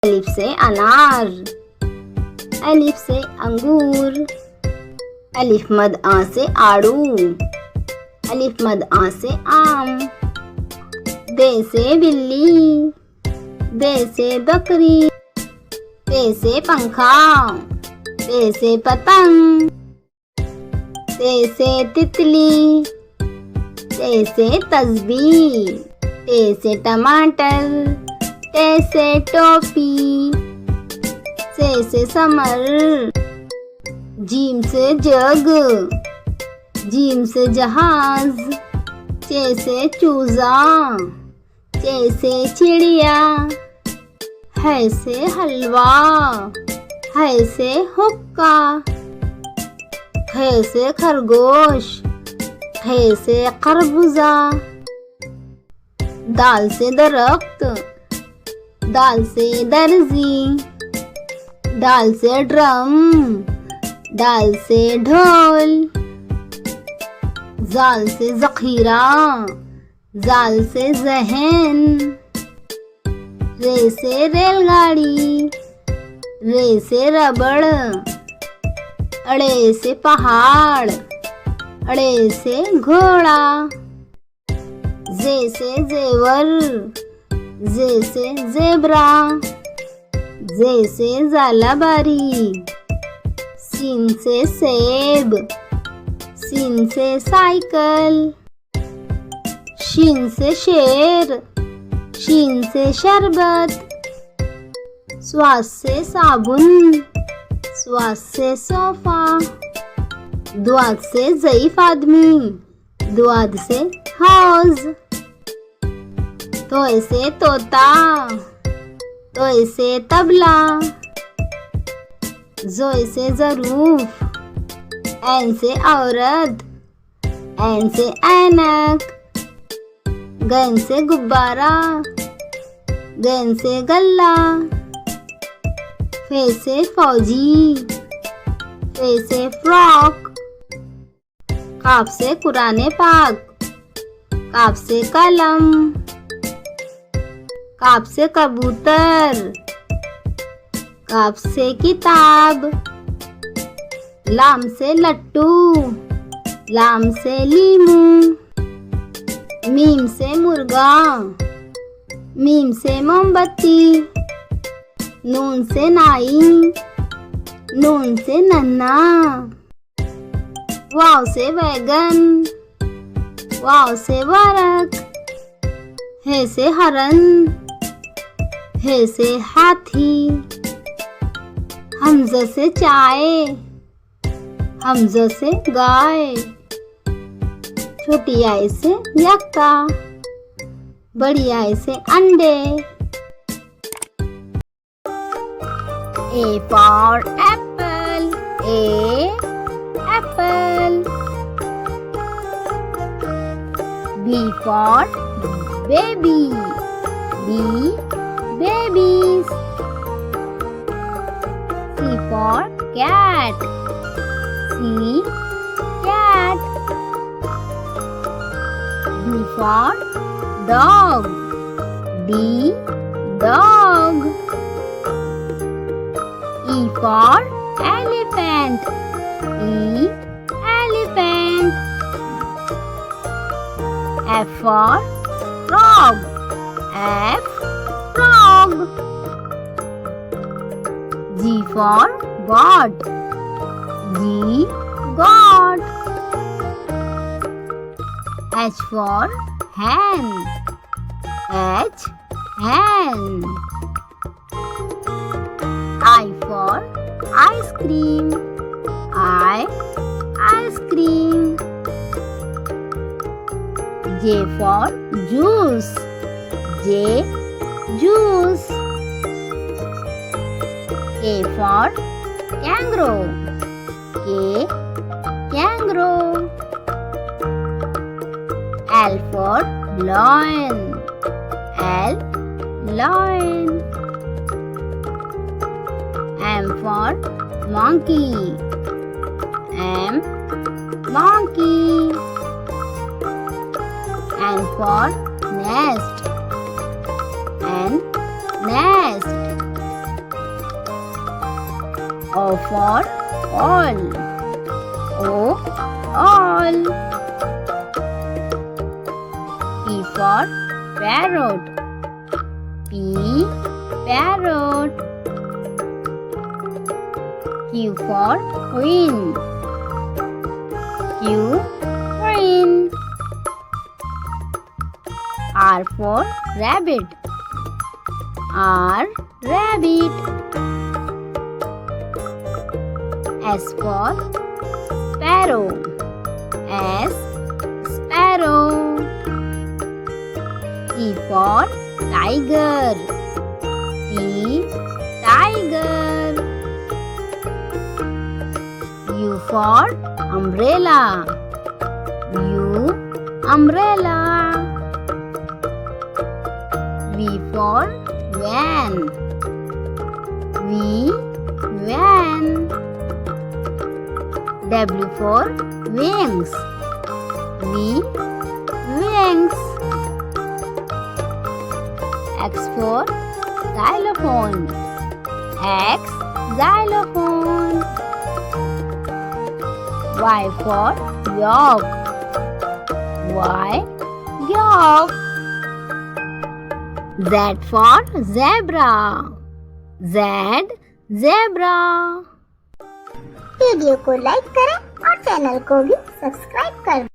अलिफ से अनार, अलिफ से अंगूर, अलिफ मद आ से आड़ू, अलिफ मद आ से आम, बे से बिल्ली, बे से बकरी, पे से पंखा, पे से पतंग, ते से तितली, ते से तस्बीह, ते से टमाटर, ते से टोपी, से समर, जीम से जग, जीम से जहाज, चे से चूजा, चे से चिड़िया, है से हलवा, है से हुक्का, खे से खरगोश, खे से खरबूजा, दाल से दरख्त, दाल से दर्जी, दाल से ड्रम, दाल से ढोल, जाल से जखीरा, जाल से जहन, रे से रेलगाड़ी, रे से रबड़, अड़े से पहाड़, अड़े से घोड़ा, जे से जेवर, जे से जेब्रा, जे से जालाबारी, सीन से सेब, सीन से साइकिल, शीन से शेर, शीन से शरबत, स्वास से साबुन, स्वास से सोफा, दुआद से ज़ईफ आदमी, दुआद से हौज, तोय से तोता, तोय से तबला, जोय से ज़रूफ, ऐन से औरत, ऐन से ऐनक, गैन से गुब्बारा, गैन से गल्ला, फे से फौजी, फे से फ्रॉक, काफ से कुराने पाक, काफ से कलम, काफ से कबूतर, काफ से किताब, लाम से लट्टू, लाम से लीमू, मीम से मुर्गा, मीम से मोमबत्ती, नून से नाई, नून से नन्ना, वाव से बैगन, वाव से वारक, है से हरन, है से हाथी, हमज़ा से चाय, हमज़ा से गाय, छोटी आई से यक्का, बड़ी आई से अंडे। A for apple, apple. B for baby, babies. C for cat, cat. D for dog, dog. E for elephant, elephant. F for frog, frog. G for God, God. H for hen, hen. I for ice cream, ice cream. J for juice, juice. K for kangaroo, kangaroo. L for lion, lion. M for monkey, monkey. N for nest, nest. O for all. O, all. P for parrot. P, parrot. Q for queen. Q, queen. R for rabbit. R, rabbit. S for sparrow. S, sparrow. T for tiger. T, tiger. U for umbrella. U, umbrella. V for van. V, van. W for wings. V, wings. X for xylophone. X, xylophone. Y for yak. Y, yak. Z for zebra. Z, zebra. Video को like करें और channel को भी subscribe करें।